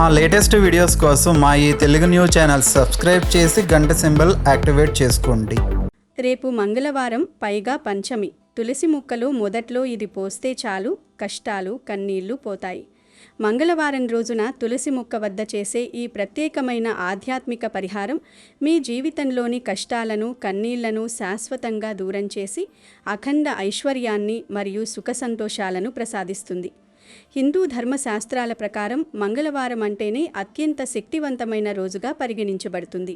మా latest videos కోసం మా ఈ తెలుగు న్యూస్ ఛానల్ సబ్స్క్రైబ్ చేసి గంట సింబల్ యాక్టివేట్ చేసుకోండి. రేపు మంగళవారం, పైగా పంచమి. తులసి ముక్కలు మొదట్లో ఇది పోస్తే చాలు, కష్టాలు కన్నీళ్లు పోతాయి. మంగళవారం రోజున తులసి ముక్క వద్ద చేసే ఈ ప్రత్యేకమైన ఆధ్యాత్మిక పరిహారం మీ జీవితంలోని కష్టాలను, కన్నీళ్లను శాశ్వతంగా దూరం చేసి అఖండ ఐశ్వర్యాన్ని మరియు సుఖ సంతోషాలను ప్రసాదిస్తుంది. హిందూ ధర్మశాస్త్రాల ప్రకారం మంగళవారం అంటేనే అత్యంత శక్తివంతమైన రోజుగా పరిగణించబడుతుంది.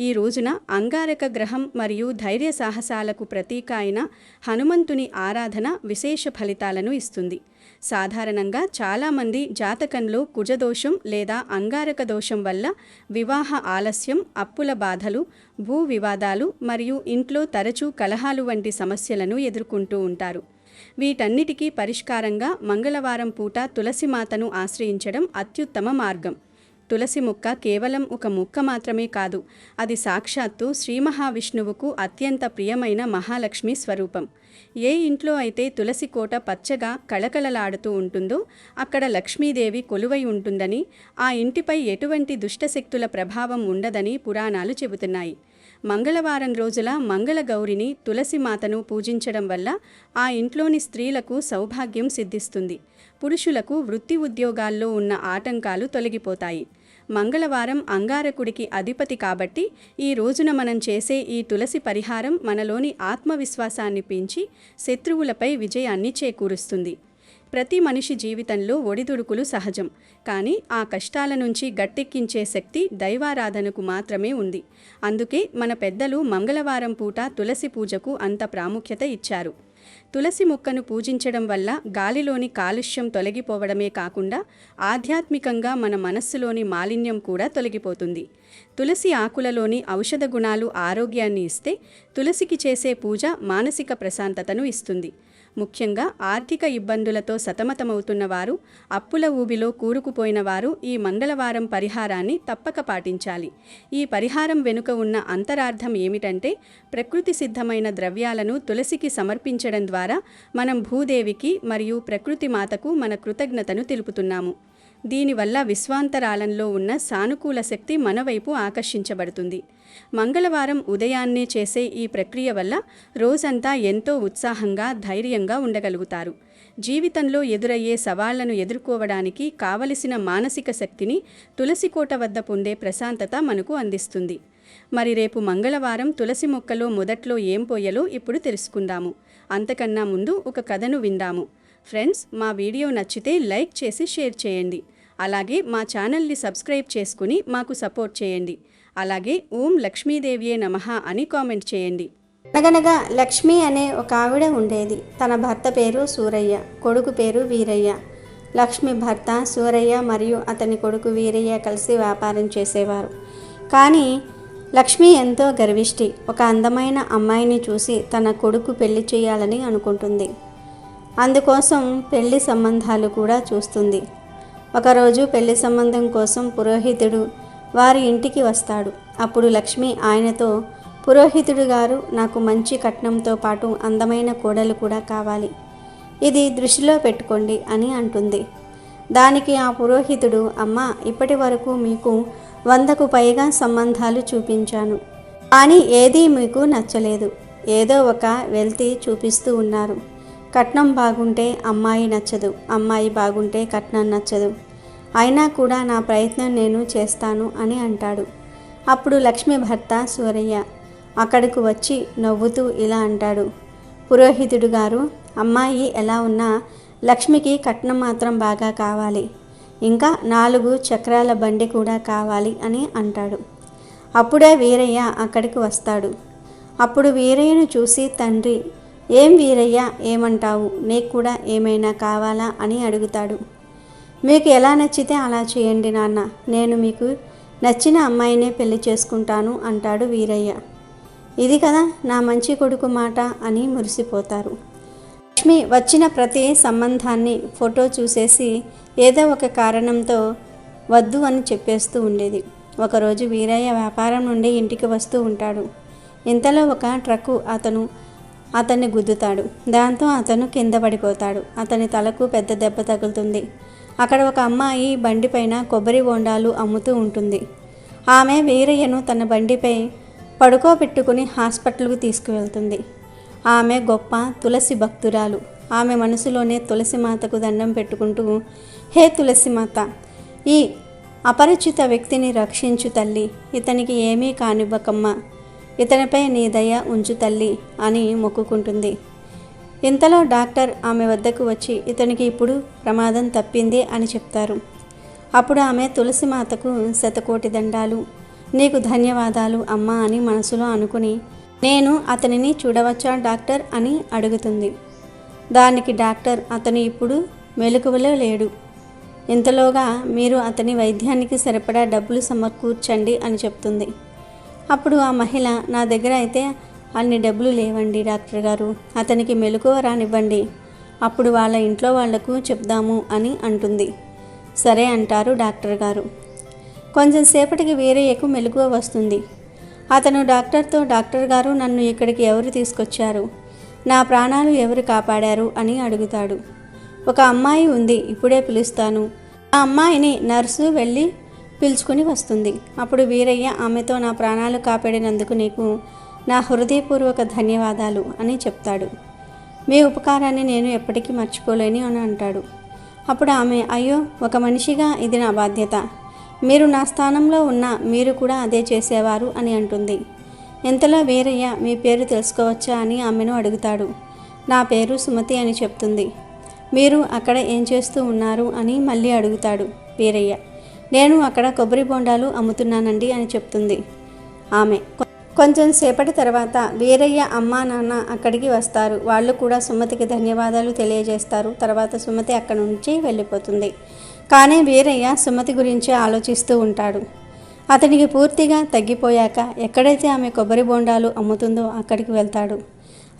ఈ రోజున అంగారక గ్రహం మరియు ధైర్య సాహసాలకు ప్రతీక అయిన హనుమంతుని ఆరాధన విశేష ఫలితాలను ఇస్తుంది. సాధారణంగా చాలామంది జాతకంలో కుజదోషం లేదా అంగారక దోషం వల్ల వివాహ ఆలస్యం, అప్పుల బాధలు, భూ వివాదాలు మరియు ఇంట్లో తరచూ కలహాలు వంటి సమస్యలను ఎదుర్కొంటూ ఉంటారు. వీటన్నిటికీ పరిష్కారంగా మంగళవారం పూట తులసిమాతను ఆశ్రయించడం అత్యుత్తమ మార్గం. తులసి ముక్క కేవలం ఒక ముక్క మాత్రమే కాదు, అది సాక్షాత్తు శ్రీ మహావిష్ణువుకు అత్యంత ప్రియమైన మహాలక్ష్మి స్వరూపం. ఏ ఇంట్లో అయితే తులసి కోట పచ్చగా కళకళలాడుతూ ఉంటుందో అక్కడ లక్ష్మీదేవి కొలువై ఉంటుందని, ఆ ఇంటిపై ఎటువంటి దుష్టశక్తుల ప్రభావం ఉండదని పురాణాలు చెబుతున్నాయి. మంగళవారం రోజుల మంగళగౌరిని, తులసిమాతను పూజించడం వల్ల ఆ ఇంట్లోని స్త్రీలకు సౌభాగ్యం సిద్ధిస్తుంది. పురుషులకు వృత్తి ఉద్యోగాల్లో ఉన్న ఆటంకాలు తొలగిపోతాయి. మంగళవారం అంగారకుడికి అధిపతి కాబట్టి ఈ రోజున మనం చేసే ఈ తులసి పరిహారం మనలోని ఆత్మవిశ్వాసాన్ని పెంచి శత్రువులపై విజయాన్ని చేకూరుస్తుంది. ప్రతి మనిషి జీవితంలో ఒడిదుడుకులు సహజం, కానీ ఆ కష్టాల నుంచి గట్టెక్కించే శక్తి దైవారాధనకు మాత్రమే ఉంది. అందుకే మన పెద్దలు మంగళవారం పూట తులసి పూజకు అంత ప్రాముఖ్యత ఇచ్చారు. తులసి మొక్కను పూజించడం వల్ల గాలిలోని కాలుష్యం తొలగిపోవడమే కాకుండా ఆధ్యాత్మికంగా మన మనస్సులోని మాలిన్యం కూడా తొలగిపోతుంది. తులసి ఆకులలోని ఔషధ గుణాలు ఆరోగ్యాన్ని ఇస్తే, తులసికి చేసే పూజ మానసిక ప్రశాంతతను ఇస్తుంది. ముఖ్యంగా ఆర్థిక ఇబ్బందులతో సతమతమవుతున్న వారు, అప్పుల ఊబిలో కూరుకుపోయిన వారు ఈ మంగళవారం పరిహారాన్ని తప్పక పాటించాలి. ఈ పరిహారం వెనుక ఉన్న అంతరార్థం ఏమిటంటే, ప్రకృతి సిద్ధమైన ద్రవ్యాలను తులసికి సమర్పించడం ద్వారా మనం భూదేవికి మరియు ప్రకృతి మాతకు మన కృతజ్ఞతను తెలుపుతున్నాము. దీనివల్ల విశ్వాంతరాళంలో ఉన్న సానుకూల శక్తి మన వైపు ఆకర్షించబడుతుంది. మంగళవారం ఉదయాన్నే చేసే ఈ ప్రక్రియ వల్ల రోజంతా ఎంతో ఉత్సాహంగా, ధైర్యంగా ఉండగలుగుతారు. జీవితంలో ఎదురయ్యే సవాళ్లను ఎదుర్కోవడానికి కావలసిన మానసిక శక్తిని తులసి కోట వద్ద పొందే ప్రశాంతత మనకు అందిస్తుంది. మరి రేపు మంగళవారం తులసి మొక్కలో మొదట్లో ఏం పోయాలో ఇప్పుడు తెలుసుకుందాము. అంతకన్నా ముందు ఒక కథను విందాము. ఫ్రెండ్స్, మా వీడియో నచ్చితే లైక్ చేసి షేర్ చేయండి. అలాగే మా ఛానల్ని సబ్స్క్రైబ్ చేసుకుని మాకు సపోర్ట్ చేయండి. అలాగే ఓం లక్ష్మీదేవియే నమః అని కామెంట్ చేయండి. అనగనగా లక్ష్మి అనే ఒక ఆవిడ ఉండేది. తన భర్త పేరు సూరయ్య, కొడుకు పేరు వీరయ్య. లక్ష్మి భర్త సూరయ్య మరియు అతని కొడుకు వీరయ్య కలిసి వ్యాపారం చేసేవారు. కానీ లక్ష్మి ఎంతో గర్విష్టి. ఒక అందమైన అమ్మాయిని చూసి తన కొడుకు పెళ్లి చేయాలని అనుకుంటుంది. అందుకోసం పెళ్లి సంబంధాలు కూడా చూస్తుంది. ఒకరోజు పెళ్లి సంబంధం కోసం పురోహితుడు వారి ఇంటికి వస్తాడు. అప్పుడు లక్ష్మి ఆయనతో, పురోహితుడు గారు, నాకు మంచి కట్నంతో పాటు అందమైన కోడలు కూడా కావాలి, ఇది దృష్టిలో పెట్టుకోండి అని అంటుంది. దానికి ఆ పురోహితుడు, అమ్మా, ఇప్పటి వరకు మీకు 100కు పైగా సంబంధాలు చూపించాను, కానీ ఏదీ మీకు నచ్చలేదు. ఏదో ఒక వెల్తి చూపిస్తూ ఉన్నారు. కట్నం బాగుంటే అమ్మాయి నచ్చదు, అమ్మాయి బాగుంటే కట్నం నచ్చదు. అయినా కూడా నా ప్రయత్నం నేను చేస్తాను అని అంటాడు. అప్పుడు లక్ష్మి భర్త సూరయ్య అక్కడకు వచ్చి నవ్వుతూ ఇలా అంటాడు, పురోహితుడు గారు, అమ్మాయి ఎలా ఉన్నా లక్ష్మికి కట్నం మాత్రం బాగా కావాలి, ఇంకా 4 చక్రాల బండి కూడా కావాలి అని అంటాడు. అప్పుడే వీరయ్య అక్కడికి వస్తాడు. అప్పుడు వీరయ్యను చూసి తండ్రి, ఏం వీరయ్య, ఏమంటావు, నీకు కూడా ఏమైనా కావాలా అని అడుగుతాడు. మీకు ఎలా నచ్చితే అలా చేయండి నాన్న, నేను మీకు నచ్చిన అమ్మాయినే పెళ్లి చేసుకుంటాను అంటాడు వీరయ్య. ఇది కదా నా మంచి కొడుకు మాట అని మురిసిపోతారు. లక్ష్మి వచ్చిన ప్రతి సంబంధాన్ని ఫోటో చూసేసి ఏదో ఒక కారణంతో వద్దు అని చెప్పేస్తూ ఉండేది. ఒకరోజు వీరయ్య వ్యాపారం నుండి ఇంటికి వస్తూ ఉంటాడు. ఇంతలో ఒక ట్రక్కు అతన్ని గుద్దుతాడు. దాంతో అతను కింద పడిపోతాడు. అతని తలకు పెద్ద దెబ్బ తగులుతుంది. అక్కడ ఒక అమ్మాయి బండిపైన కొబ్బరి బొండాలు అమ్ముతూ ఉంటుంది. ఆమె వీరయ్యను తన బండిపై పడుకోబెట్టుకుని హాస్పిటల్కు తీసుకువెళ్తుంది. ఆమె గొప్ప తులసి భక్తురాలు. ఆమె మనసులోనే తులసిమాతకు దండం పెట్టుకుంటూ, హే తులసిమాత, ఈ అపరిచిత వ్యక్తిని రక్షించు తల్లి, ఇతనికి ఏమీ కానివ్వకమ్మా, ఇతనిపై నీ దయ ఉంచు తల్లి అని మొక్కుకుంటుంది. ఇంతలో డాక్టర్ ఆమె వద్దకు వచ్చి ఇతనికి ఇప్పుడు ప్రమాదం తప్పింది అని చెప్తారు. అప్పుడు ఆమె తులసిమాతకు శతకోటి దండాలు, నీకు ధన్యవాదాలు అమ్మా అని మనసులో అనుకుని, నేను అతనిని చూడవచ్చా డాక్టర్ అని అడుగుతుంది. దానికి డాక్టర్, అతను ఇప్పుడు మెలకువలో లేడు, ఇంతలోగా మీరు అతని వైద్యానికి సరిపడా డబ్బులు సమకూర్చండి అని చెప్తుంది. అప్పుడు ఆ మహిళ, నా దగ్గర అయితే అన్ని డబ్బులు లేవండి డాక్టర్ గారు, అతనికి మెలకువ రానివ్వండి, అప్పుడు వాళ్ళ ఇంట్లో వాళ్లకు చెప్దాము అని అంటుంది. సరే అంటారు డాక్టర్ గారు. కొంచెం సేపటికి వీరయ్యకు మెలకువ వస్తుంది. అతను డాక్టర్తో, డాక్టర్ గారు, నన్ను ఇక్కడికి ఎవరు తీసుకొచ్చారు, నా ప్రాణాలు ఎవరు కాపాడారు అని అడుగుతాడు. ఒక అమ్మాయి ఉంది, ఇప్పుడే పిలుస్తాను. ఆ అమ్మాయిని నర్సు వెళ్ళి పిలుచుకుని వస్తుంది. అప్పుడు వీరయ్య ఆమెతో, నా ప్రాణాలు కాపాడినందుకు నీకు నా హృదయపూర్వక ధన్యవాదాలు అని చెప్తాడు. మీ ఉపకారాన్ని నేను ఎప్పటికీ మర్చిపోలేని అని అంటాడు. అప్పుడు ఆమె, అయ్యో, ఒక మనిషిగా ఇది నా బాధ్యత, మీరు నా స్థానంలో ఉన్న మీరు కూడా అదే చేసేవారు అని అంటుంది. ఇంతలో వీరయ్య, మీ పేరు తెలుసుకోవచ్చా అని ఆమెను అడుగుతాడు. నా పేరు సుమతి అని చెప్తుంది. మీరు అక్కడ ఏం చేస్తూ ఉన్నారు అని మళ్ళీ అడుగుతాడు వీరయ్య. నేను అక్కడ కొబ్బరి బొండాలు అమ్ముతున్నానండి అని చెప్తుంది ఆమె. కొంచెం సేపటి తర్వాత వీరయ్య అమ్మా నాన్న అక్కడికి వస్తారు. వాళ్ళు కూడా సుమతికి ధన్యవాదాలు తెలియజేస్తారు. తర్వాత సుమతి అక్కడి నుంచి వెళ్ళిపోతుంది. కానీ వీరయ్య సుమతి గురించి ఆలోచిస్తూ ఉంటాడు. అతనికి పూర్తిగా తగ్గిపోయాక ఎక్కడైతే ఆమె కొబ్బరి బొండాలు అమ్ముతుందో అక్కడికి వెళ్తాడు.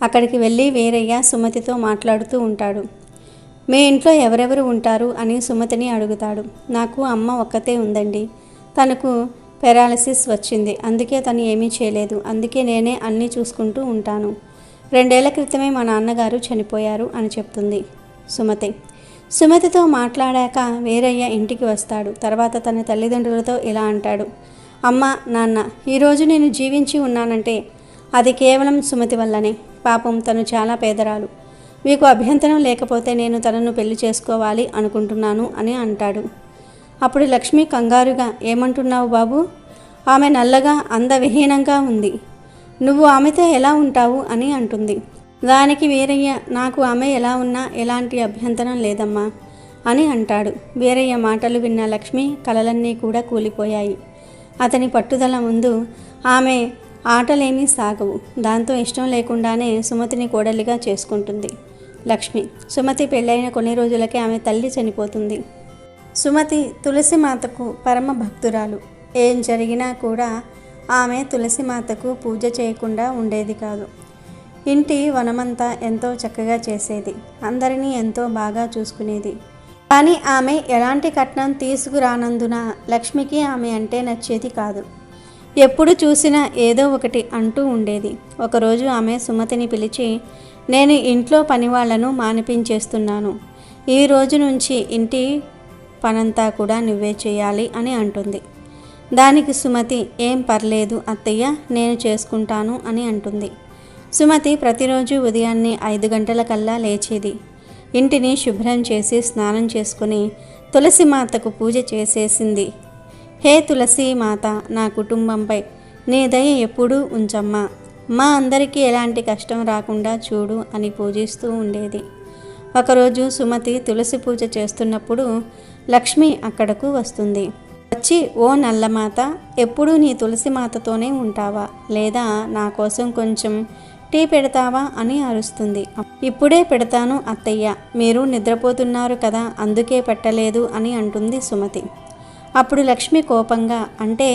అక్కడికి వెళ్ళి వీరయ్య సుమతితో మాట్లాడుతూ ఉంటాడు. మీ ఇంట్లో ఎవరెవరు ఉంటారు అని సుమతిని అడుగుతాడు. నాకు అమ్మ ఒక్కతే ఉందండి, తనకు పెరాలసిస్ వచ్చింది, అందుకే తను ఏమీ చేయలేదు, అందుకే నేనే అన్నీ చూసుకుంటూ ఉంటాను. 2 ఏళ్ల క్రితమే మా నాన్నగారు చనిపోయారు అని చెప్తుంది సుమతి. సుమతితో మాట్లాడాక వీరయ్య ఇంటికి వస్తాడు. తర్వాత తన తల్లిదండ్రులతో ఇలా అంటాడు. అమ్మ, నాన్న, ఈరోజు నేను జీవించి ఉన్నానంటే అది కేవలం సుమతి వల్లనే. పాపం తను చాలా పేదరాలు. మీకు అభ్యంతరం లేకపోతే నేను తనను పెళ్లి చేసుకోవాలి అనుకుంటున్నాను అని అంటాడు. అప్పుడు లక్ష్మి కంగారుగా, ఏమంటున్నావు బాబు, ఆమె నల్లగా అందవిహీనంగా ఉంది, నువ్వు ఆమెతో ఎలా ఉంటావు అని అంటుంది. దానికి వీరయ్య, నాకు ఆమె ఎలా ఉన్నా ఎలాంటి అభ్యంతరం లేదమ్మా అని అంటాడు. వీరయ్య మాటలు విన్న లక్ష్మి కలలన్నీ కూడా కూలిపోయాయి. అతని పట్టుదల ముందు ఆమె ఆటలేమీ సాగవు. దాంతో ఇష్టం లేకుండానే సుమతిని కోడలిగా చేసుకుంటుంది లక్ష్మి. సుమతి పెళ్ళైన కొన్ని రోజులకే ఆమె తల్లి చనిపోతుంది. సుమతి తులసిమాతకు పరమ భక్తురాలు. ఏం జరిగినా కూడా ఆమె తులసిమాతకు పూజ చేయకుండా ఉండేది కాదు. ఇంటి వనమంతా ఎంతో చక్కగా చేసేది, అందరినీ ఎంతో బాగా చూసుకునేది. కానీ ఆమె ఎలాంటి కట్నం తీసుకురానందున లక్ష్మికి ఆమె అంటే నచ్చేది కాదు. ఎప్పుడు చూసినా ఏదో ఒకటి అంటూ ఉండేది. ఒకరోజు ఆమె సుమతిని పిలిచి, నేను ఇంట్లో పనివాళ్లను మానిపించేస్తున్నాను, ఈ రోజు నుంచి ఇంటి పనంతా కూడా నువ్వే చేయాలి అని అంటుంది. దానికి సుమతి, ఏం పర్లేదు అత్తయ్య, నేను చేసుకుంటాను అని అంటుంది. సుమతి ప్రతిరోజు ఉదయాన్నే 5 గంటలకల్లా లేచేది. ఇంటిని శుభ్రం చేసి స్నానం చేసుకుని తులసిమాతకు పూజ చేసేసింది. హే తులసీమాత, నా కుటుంబంపై నీ దయ ఎప్పుడూ ఉంచమ్మా, మా అందరికీ ఎలాంటి కష్టం రాకుండా చూడు అని పూజిస్తూ ఉండేది. ఒకరోజు సుమతి తులసి పూజ చేస్తున్నప్పుడు లక్ష్మి అక్కడకు వస్తుంది. వచ్చి, ఓ నల్లమాత, ఎప్పుడూ నీ తులసిమాతతోనే ఉంటావా, లేదా నా కోసం కొంచెం టీ పెడతావా అని అరుస్తుంది. ఇప్పుడే పెడతాను అత్తయ్య, మీరు నిద్రపోతున్నారు కదా, అందుకే పెట్టలేదు అని అంటుంది సుమతి. అప్పుడు లక్ష్మి కోపంగా, అంటే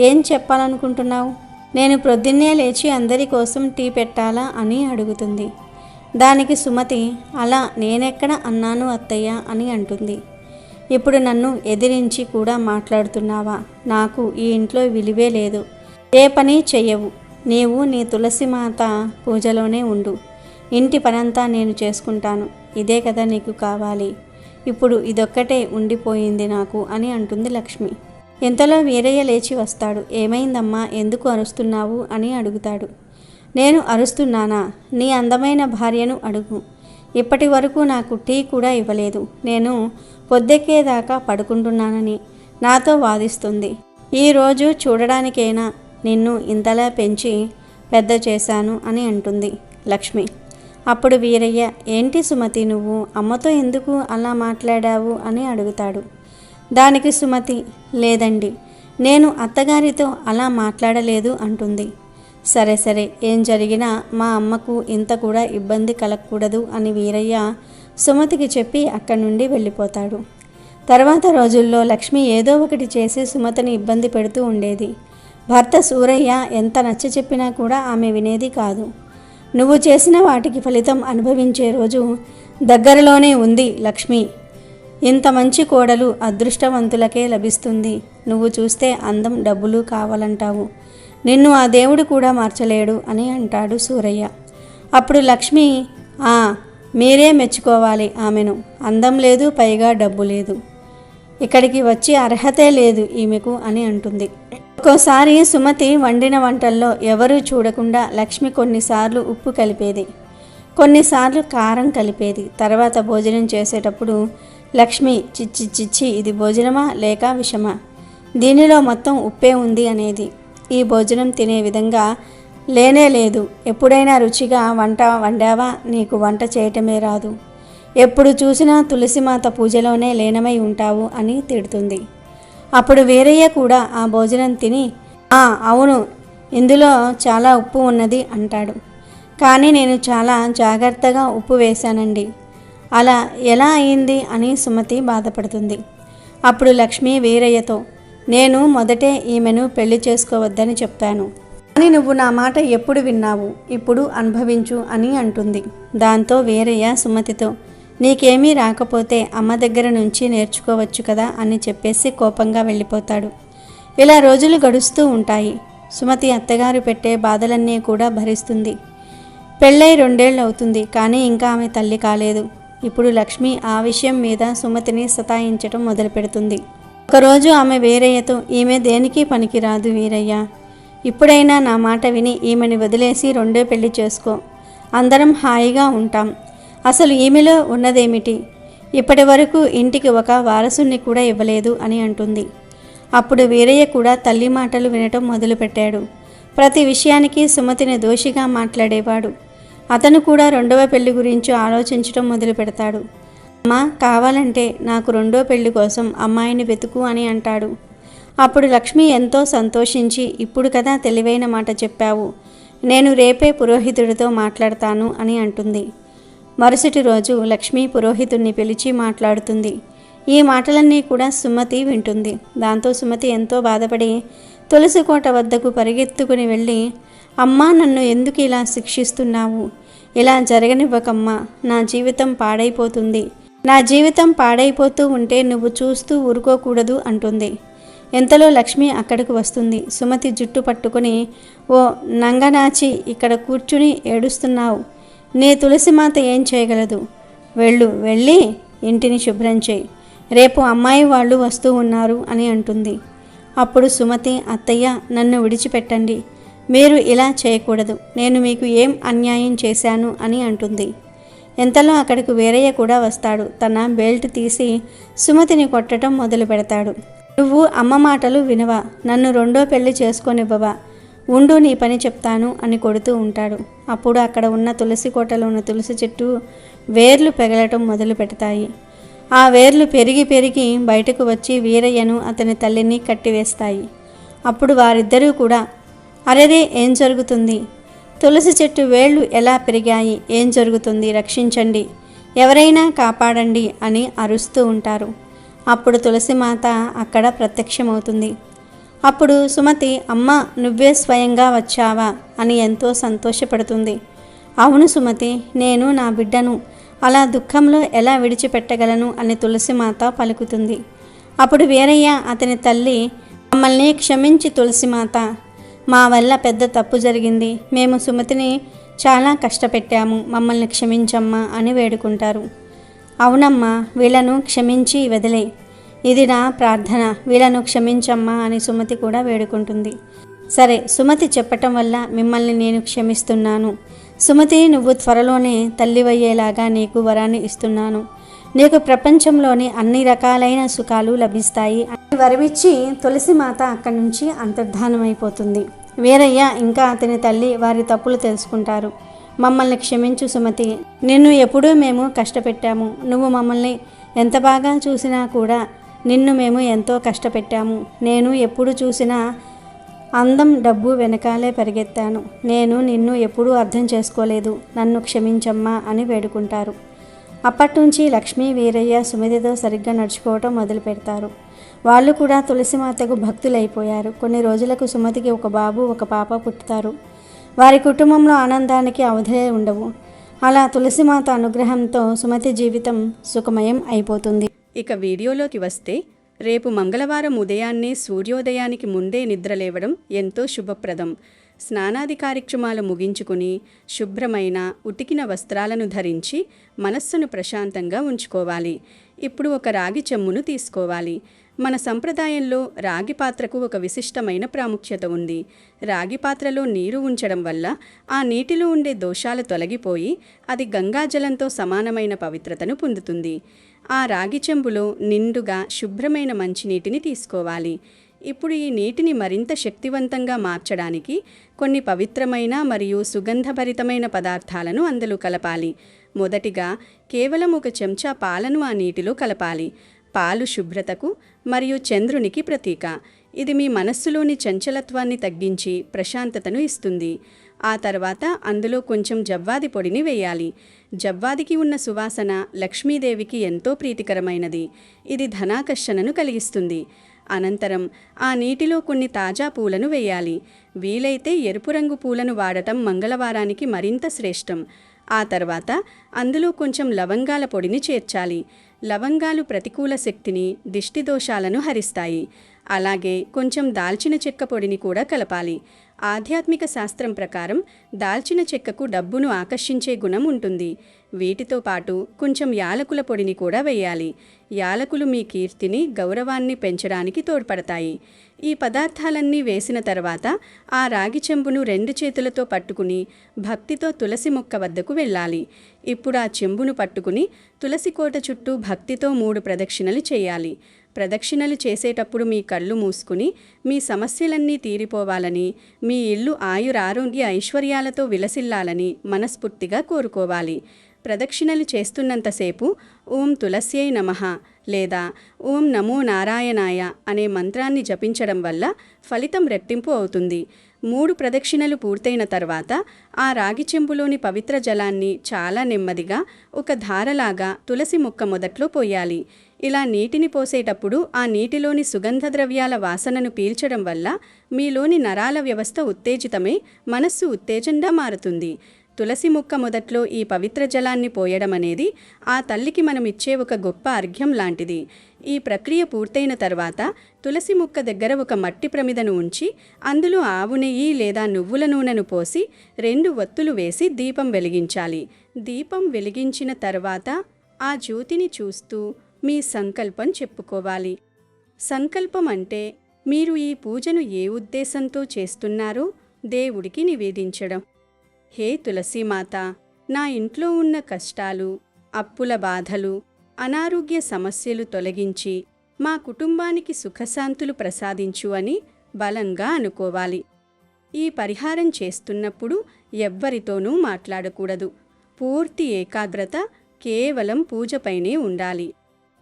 ఏం చెప్పాలనుకుంటున్నావు, నేను ప్రొద్దున్నే లేచి అందరి కోసం టీ పెట్టాలా అని అడుగుతుంది. దానికి సుమతి, అలా నేనెక్కడ అన్నాను అత్తయ్య అని అంటుంది. ఇప్పుడు నన్ను ఎదిరించి కూడా మాట్లాడుతున్నావా, నాకు ఈ ఇంట్లో విలువే లేదు, ఏ పని చెయ్యవు, నీవు నీ తులసిమాత పూజలోనే ఉండు, ఇంటి పనంతా నేను చేసుకుంటాను, ఇదే కదా నీకు కావాలి, ఇప్పుడు ఇదొక్కటే ఉండిపోయింది నాకు అని అంటుంది లక్ష్మి. ఇంతలో వీరయ్య లేచి వస్తాడు. ఏమైందమ్మా, ఎందుకు అరుస్తున్నావు అని అడుగుతాడు. నేను అరుస్తున్నానా? నీ అందమైన భార్యను అడుగు. ఇప్పటి వరకు నాకు టీ కూడా ఇవ్వలేదు. నేను పొద్దెక్కేదాకా పడుకుంటున్నానని నాతో వాదిస్తుంది. ఈరోజు చూడడానికైనా నిన్ను ఇంతలా పెంచి పెద్ద చేశాను అని అంటుంది లక్ష్మి. అప్పుడు వీరయ్య, ఏంటి సుమతి, నువ్వు అమ్మతో ఎందుకు అలా మాట్లాడావు అని అడుగుతాడు. దానికి సుమతి, లేదండి, నేను అత్తగారితో అలా మాట్లాడలేదు అంటుంది. సరే సరే, ఏం జరిగినా మా అమ్మకు ఇంత కూడా ఇబ్బంది కలగకూడదు అని వీరయ్య సుమతికి చెప్పి అక్కడి నుండి వెళ్ళిపోతాడు. తర్వాత రోజుల్లో లక్ష్మి ఏదో ఒకటి చేసి సుమతిని ఇబ్బంది పెడుతూ ఉండేది. భర్త సూరయ్య ఎంత నచ్చ చెప్పినా కూడా ఆమె వినేది కాదు. నువ్వు చేసిన వాటికి ఫలితం అనుభవించే రోజు దగ్గరలోనే ఉంది లక్ష్మి. ఇంత మంచి కోడలు అదృష్టవంతులకే లభిస్తుంది. నువ్వు చూస్తే అందం, డబ్బులు కావాలంటావు. నిన్ను ఆ దేవుడు కూడా మార్చలేడు అని అంటాడు సూరయ్య. అప్పుడు లక్ష్మి, మీరే మెచ్చుకోవాలి ఆమెను. అందం లేదు, పైగా డబ్బు లేదు. ఇక్కడికి వచ్చి అర్హతే లేదు ఈమెకు అని అంటుంది. ఒక్కోసారి సుమతి వండిన వంటల్లో ఎవరూ చూడకుండా లక్ష్మి కొన్నిసార్లు ఉప్పు కలిపేది, కొన్నిసార్లు కారం కలిపేది. తర్వాత భోజనం చేసేటప్పుడు లక్ష్మి, చిచ్చి చిచ్చి, ఇది భోజనమా లేక విషమా? దీనిలో మొత్తం ఉప్పే ఉంది అనేది. ఈ భోజనం తినే విధంగా లేనే లేదు. ఎప్పుడైనా రుచిగా వంట వండావా? నీకు వంట చేయటమే రాదు. ఎప్పుడు చూసినా తులసిమాత పూజలోనే లీనమై ఉంటావు అని తిడుతుంది. అప్పుడు వీరయ్య కూడా ఆ భోజనం తిని, అవును, ఇందులో చాలా ఉప్పు ఉన్నది అంటాడు. కానీ నేను చాలా జాగ్రత్తగా ఉప్పు వేశానండి. అలా ఎలా అయింది అని సుమతి బాధపడుతుంది. అప్పుడు లక్ష్మి వీరయ్యతో, నేను మొదటే ఈమెను పెళ్లి చేసుకోవద్దని చెప్పాను, కానీ నువ్వు నా మాట ఎప్పుడు విన్నావు? ఇప్పుడు అనుభవించు అని అంటుంది. దాంతో వీరయ్య సుమతితో, నీకేమీ రాకపోతే అమ్మ దగ్గర నుంచి నేర్చుకోవచ్చు కదా అని చెప్పేసి కోపంగా వెళ్ళిపోతాడు. ఇలా రోజులు గడుస్తూ ఉంటాయి. సుమతి అత్తగారు పెట్టే బాధలన్నీ కూడా భరిస్తుంది. పెళ్ళై 2 ఏళ్ళు అవుతుంది, కానీ ఇంకా ఆమె తల్లి కాలేదు. ఇప్పుడు లక్ష్మి ఆ విషయం మీద సుమతిని సతాయించటం మొదలు పెడుతుంది. ఒకరోజు ఆమె వీరయ్యతో, ఈమె దేనికి పనికిరాదు వీరయ్య, ఇప్పుడైనా నా మాట విని ఈమెని వదిలేసి 2వ పెళ్లి చేసుకో. అందరం హాయిగా ఉంటాం. అసలు ఈమెలో ఉన్నదేమిటి? ఇప్పటి వరకు ఇంటికి ఒక వారసుని కూడా ఇవ్వలేదు అని అంటుంది. అప్పుడు వీరయ్య కూడా తల్లి మాటలు వినటం మొదలుపెట్టాడు. ప్రతి విషయానికి సుమతిని దోషిగా మాట్లాడేవాడు. అతను కూడా 2వ పెళ్లి గురించి ఆలోచించడం మొదలు పెడతాడు. అమ్మా, కావాలంటే నాకు 2వ పెళ్లి కోసం అమ్మాయిని వెతుకు అని అంటాడు. అప్పుడు లక్ష్మి ఎంతో సంతోషించి, ఇప్పుడు కదా తెలివైన మాట చెప్పావు, నేను రేపే పురోహితుడితో మాట్లాడతాను అని అంటుంది. మరుసటి రోజు లక్ష్మి పురోహితుడిని పిలిచి మాట్లాడుతుంది. ఈ మాటలన్నీ కూడా సుమతి వింటుంది. దాంతో సుమతి ఎంతో బాధపడి తులసికోట వద్దకు పరిగెత్తుకుని వెళ్ళి, అమ్మా, నన్ను ఎందుకు ఇలా శిక్షిస్తున్నావు? ఇలా జరగనివ్వకమ్మా, నా జీవితం పాడైపోతుంది. నా జీవితం పాడైపోతూ ఉంటే నువ్వు చూస్తూ ఊరుకోకూడదు అంటుంది. ఎంతలో లక్ష్మి అక్కడికి వస్తుంది. సుమతి జుట్టు పట్టుకుని, ఓ నంగనాచి, ఇక్కడ కూర్చుని ఏడుస్తున్నావు. నీ తులసిమాత ఏం చేయగలదు? వెళ్ళి ఇంటిని శుభ్రం చేయి. రేపు అమ్మాయి వాళ్ళు వస్తూ ఉన్నారు అని అంటుంది. అప్పుడు సుమతి, అత్తయ్య, నన్ను విడిచిపెట్టండి. మీరు ఇలా చేయకూడదు. నేను మీకు ఏం అన్యాయం చేశాను అని అంటుంది. ఎంతలో అక్కడికి వీరయ్య కూడా వస్తాడు. తన బెల్ట్ తీసి సుమతిని కొట్టడం మొదలు పెడతాడు. నువ్వు అమ్మ మాటలు వినవా? నన్ను 2వ పెళ్లి చేసుకోనివ్వవా? ఉండు, నీ పని చెప్తాను అని కొడుతూ ఉంటాడు. అప్పుడు అక్కడ ఉన్న తులసి కోటలో ఉన్న తులసి చెట్టు వేర్లు పెగలటం మొదలు పెడతాయి. ఆ వేర్లు పెరిగి పెరిగి బయటకు వచ్చి వీరయ్యను అతని తల్లిని కట్టివేస్తాయి. అప్పుడు వారిద్దరూ కూడా, అరెరే, ఏం జరుగుతుంది? తులసి చెట్టు వేళ్ళు ఎలా పెరిగాయి? ఏం జరుగుతుంది? రక్షించండి, ఎవరైనా కాపాడండి అని అరుస్తూ ఉంటారు. అప్పుడు తులసిమాత అక్కడ ప్రత్యక్షమవుతుంది. అప్పుడు సుమతి, అమ్మ, నువ్వే స్వయంగా వచ్చావా అని ఎంతో సంతోషపడుతుంది. అవును సుమతి, నేను నా బిడ్డను అలా దుఃఖంలో ఎలా విడిచిపెట్టగలను అని తులసిమాత పలుకుతుంది. అప్పుడు వీరయ్య అతని తల్లి, మమ్మల్ని క్షమించి తులసిమాత, మా వల్ల పెద్ద తప్పు జరిగింది. మేము సుమతిని చాలా కష్టపెట్టాము, మమ్మల్ని క్షమించమ్మా అని వేడుకుంటారు. అవునమ్మా, వీళ్ళను క్షమించి వదిలే. ఇది నా ప్రార్థన, వీళ్ళను క్షమించమ్మా అని సుమతి కూడా వేడుకుంటుంది. సరే, సుమతి చెప్పటం వల్ల మిమ్మల్ని నేను క్షమిస్తున్నాను. సుమతి, నువ్వు త్వరలోనే తల్లివయ్యేలాగా నీకు వరాన్ని ఇస్తున్నాను. నీకు ప్రపంచంలోని అన్ని రకాలైన సుఖాలు లభిస్తాయి అని వరమిచ్చి తులసిమాత అక్కడి నుంచి అంతర్ధానమైపోతుంది. వీరయ్య ఇంకా అతని తల్లి వారి తప్పులు తెలుసుకుంటారు. మమ్మల్ని క్షమించు సుమతి, నిన్ను ఎప్పుడూ మేము కష్టపెట్టాము. నువ్వు మమ్మల్ని ఎంత బాగా చూసినా కూడా నిన్ను మేము ఎంతో కష్టపెట్టాము. నేను ఎప్పుడు చూసినా అందం, డబ్బు వెనకాలే పరిగెత్తాను. నేను నిన్ను ఎప్పుడూ అర్థం చేసుకోలేదు. నన్ను క్షమించమ్మా అని వేడుకుంటారు. అప్పట్నుంచి లక్ష్మీ, వీరయ్య సుమతితో సరిగ్గా నడుచుకోవటం మొదలు పెడతారు. వాళ్ళు కూడా తులసిమాతకు భక్తులైపోయారు. కొన్ని రోజులకు సుమతికి ఒక బాబు, ఒక పాప పుట్టుతారు. వారి కుటుంబంలో ఆనందానికి అవధులే ఉండవు. అలా తులసిమాత అనుగ్రహంతో సుమతి జీవితం సుఖమయం అయిపోతుంది. ఇక వీడియోలోకి వస్తే, రేపు మంగళవారం ఉదయాన్నే సూర్యోదయానికి ముందే నిద్రలేవడం ఎంతో శుభప్రదం. స్నానాది కార్యక్రమాలు ముగించుకుని శుభ్రమైన ఉతికిన వస్త్రాలను ధరించి మనస్సును ప్రశాంతంగా ఉంచుకోవాలి. ఇప్పుడు ఒక రాగి చెమ్మును తీసుకోవాలి. మన సంప్రదాయంలో రాగి పాత్రకు ఒక విశిష్టమైన ప్రాముఖ్యత ఉంది. రాగి పాత్రలో నీరు ఉంచడం వల్ల ఆ నీటిలో ఉండే దోషాలు తొలగిపోయి అది గంగాజలంతో సమానమైన పవిత్రతను పొందుతుంది. ఆ రాగి చెంబులో నిండుగా శుభ్రమైన మంచినీటిని తీసుకోవాలి. ఇప్పుడు ఈ నీటిని మరింత శక్తివంతంగా మార్చడానికి కొన్ని పవిత్రమైన మరియు సుగంధభరితమైన పదార్థాలను అందులో కలపాలి. మొదటిగా కేవలం ఒక చెంచా పాలను ఆ నీటిలో కలపాలి. పాలు శుభ్రతకు మరియు చంద్రునికి ప్రతీక. ఇది మీ మనస్సులోని చంచలత్వాన్ని తగ్గించి ప్రశాంతతను ఇస్తుంది. ఆ తర్వాత అందులో కొంచెం జవ్వాది పొడిని వేయాలి. జవ్వాదికి ఉన్న సువాసన లక్ష్మీదేవికి ఎంతో ప్రీతికరమైనది. ఇది ధనాకర్షణను కలిగిస్తుంది. అనంతరం ఆ నీటిలో కొన్ని తాజా పూలను వేయాలి. వీలైతే ఎరుపు రంగు పూలను వాడటం మంగళవారానికి మరింత శ్రేష్టం. ఆ తర్వాత అందులో కొంచెం లవంగాల పొడిని చేర్చాలి. లవంగాలు ప్రతికూల శక్తిని, దిష్టి దోషాలను హరిస్తాయి. అలాగే కొంచెం దాల్చిన చెక్క పొడిని కూడా కలపాలి. ఆధ్యాత్మిక శాస్త్రం ప్రకారం దాల్చిన చెక్కకు డబ్బును ఆకర్షించే గుణం ఉంటుంది. వీటితో పాటు కొంచెం యాలకుల పొడిని కూడా వేయాలి. యాలకులు మీ కీర్తిని, గౌరవాన్ని పెంచడానికి తోడ్పడతాయి. ఈ పదార్థాలన్నీ వేసిన తర్వాత ఆ రాగి చెంబును 2 చేతులతో పట్టుకుని భక్తితో తులసి మొక్క వద్దకు వెళ్ళాలి. ఇప్పుడు ఆ చెంబును పట్టుకుని తులసి కోట చుట్టూ భక్తితో 3 ప్రదక్షిణలు చేయాలి. ప్రదక్షిణలు చేసేటప్పుడు మీ కళ్ళు మూసుకుని మీ సమస్యలన్నీ తీరిపోవాలని, మీ ఇల్లు ఆయురారోగ్య ఐశ్వర్యాలతో విలసిల్లాలని మనస్ఫూర్తిగా కోరుకోవాలి. ప్రదక్షిణలు చేస్తున్నంతసేపు ఓం తులస్యై నమః లేదా ఓం నమో నారాయణాయ అనే మంత్రాన్ని జపించడం వల్ల ఫలితం రెట్టింపు అవుతుంది. 3 ప్రదక్షిణలు పూర్తయిన తర్వాత ఆ రాగి చెంబులోని పవిత్ర జలాన్ని చాలా నెమ్మదిగా ఒక ధారలాగా తులసి మొక్క మొదట్లో పోయాలి. ఇలా నీటిని పోసేటప్పుడు ఆ నీటిలోని సుగంధ ద్రవ్యాల వాసనను పీల్చడం వల్ల మీలోని నరాల వ్యవస్థ ఉత్తేజితమై మనస్సు ఉత్తేజంగా మారుతుంది. తులసి మొక్క మొదట్లో ఈ పవిత్ర జలాన్ని పోయడం అనేది ఆ తల్లికి మనం ఇచ్చే ఒక గొప్ప అర్ఘ్యం లాంటిది. ఈ ప్రక్రియ పూర్తయిన తర్వాత తులసి మొక్క దగ్గర ఒక మట్టి ప్రమిదను ఉంచి అందులో ఆవు నెయ్యి లేదా నువ్వుల నూనెను పోసి 2 ఒత్తులు వేసి దీపం వెలిగించాలి. దీపం వెలిగించిన తర్వాత ఆ జ్యోతిని చూస్తూ మీ సంకల్పం చెప్పుకోవాలి. సంకల్పం అంటే మీరు ఈ పూజను ఏ ఉద్దేశంతో చేస్తున్నారో దేవుడికి నివేదించడం. హే తులసీమాత, నా ఇంట్లో ఉన్న కష్టాలు, అప్పుల బాధలు, అనారోగ్య సమస్యలు తొలగించి మా కుటుంబానికి సుఖశాంతులు ప్రసాదించు అని బలంగా అనుకోవాలి. ఈ పరిహారం చేస్తున్నప్పుడు ఎవ్వరితోనూ మాట్లాడకూడదు. పూర్తి ఏకాగ్రత కేవలం పూజపైనే ఉండాలి.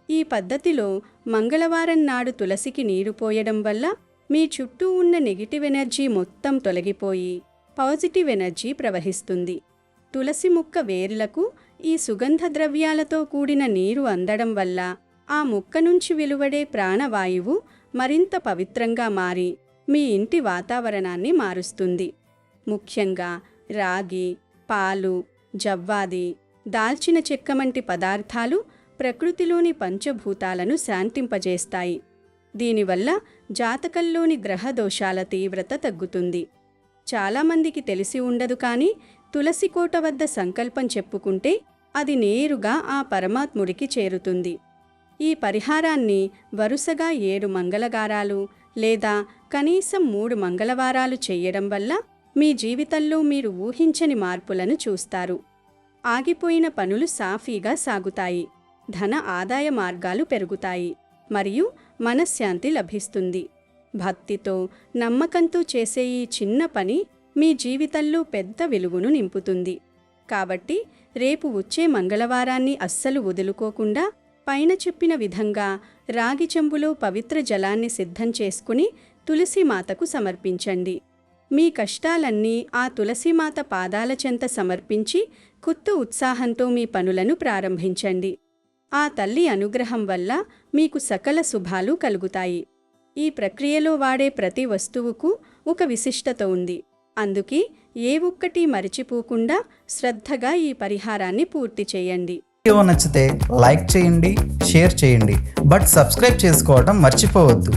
ఈ పద్ధతిలో మంగళవారం నాడు తులసికి నీరు పోయడం వల్ల మీ చుట్టూ ఉన్న నెగిటివ్ ఎనర్జీ మొత్తం తొలగిపోయి పాజిటివ్ ఎనర్జీ ప్రవహిస్తుంది. తులసి మొక్క వేర్లకు ఈ సుగంధ ద్రవ్యాలతో కూడిన నీరు అందడం వల్ల ఆ మొక్క నుంచి వెలువడే ప్రాణవాయువు మరింత పవిత్రంగా మారి మీ ఇంటి వాతావరణాన్ని మారుస్తుంది. ముఖ్యంగా రాగి, పాలు, జవ్వాది, దాల్చిన చెక్క వంటి పదార్థాలు ప్రకృతిలోని పంచభూతాలను శాంతింపజేస్తాయి. దీనివల్ల జాతకంలోని గ్రహ దోషాల తీవ్రత తగ్గుతుంది. చాలామందికి తెలిసి ఉండదు కానీ తులసి కోట వద్ద సంకల్పం చెప్పుకుంటే అది నేరుగా ఆ పరమాత్ముడికి చేరుతుంది. ఈ పరిహారాన్ని వరుసగా 7 మంగళవారాలు లేదా కనీసం 3 మంగళవారాలు చెయ్యడం వల్ల మీ జీవితంలో మీరు ఊహించని మార్పులను చూస్తారు. ఆగిపోయిన పనులు సాఫీగా సాగుతాయి, ధన ఆదాయ మార్గాలు పెరుగుతాయి మరియు మనశ్శాంతి లభిస్తుంది. భక్తితో, నమ్మకంతో చేసే ఈ చిన్న పని మీ జీవితంలో పెద్ద వెలుగును నింపుతుంది. కాబట్టి రేపు వచ్చే మంగళవారాన్ని అస్సలు వదులుకోకుండా పైన చెప్పిన విధంగా రాగి చెంబులో పవిత్ర జలాన్ని సిద్ధం చేసుకుని తులసీమాతకు సమర్పించండి. మీ కష్టాలన్నీ ఆ తులసీమాత పాదాల చెంత సమర్పించి కొత్త ఉత్సాహంతో మీ పనులను ప్రారంభించండి. ఆ తల్లి అనుగ్రహం వల్ల మీకు సకల శుభాలు కలుగుతాయి. ఈ ప్రక్రియలో వాడే ప్రతి వస్తువుకు ఒక విశిష్టత ఉంది. అందుకే ఏ ఒక్కటి మరిచిపోకుండా శ్రద్ధగా ఈ పరిహారాన్ని పూర్తి చేయండి. వీడియో నచ్చితే లైక్ చేయండి, షేర్ చేయండి, బట్ సబ్స్క్రైబ్ చేసుకోవడం మర్చిపోవద్దు.